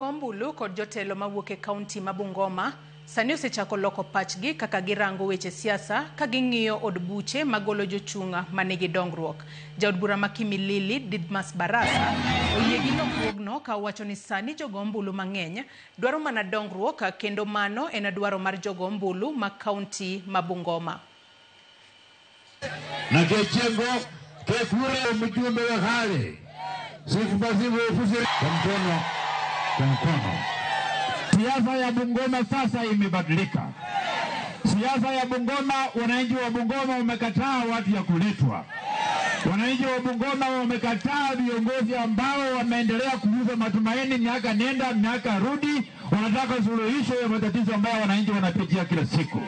Ombulu kod jotelo mawuok e kaunti ma Bungoma sani osechako loko pachgi kaka girango weche siasa ka ging'iyo od buche magolo jochunga manigi dongruok. Jaod bura ma Kimilili Didmas Barasa oyie gi lokruogno ka wacho ni sani jogo ombulu mang'eny dwaro mana dongruok kendo mano en dwaro mar jogo ombulu ma kaunti ma Bungoma. Na kechengo kekure mjumbe wa hali sifubazibu ufusiri kwa mkono. Siasa ya Bungoma sasa imebadilika. Siasa ya Bungoma, wananchi wa Bungoma wamekataa watu ya kuletwa. Wananchi wa Bungoma wamekataa viongozi ambao wameendelea kuuza matumaini miaka nenda miaka rudi. Wanataka suluhisho ya matatizo ambayo wananchi wanapitia kila siku.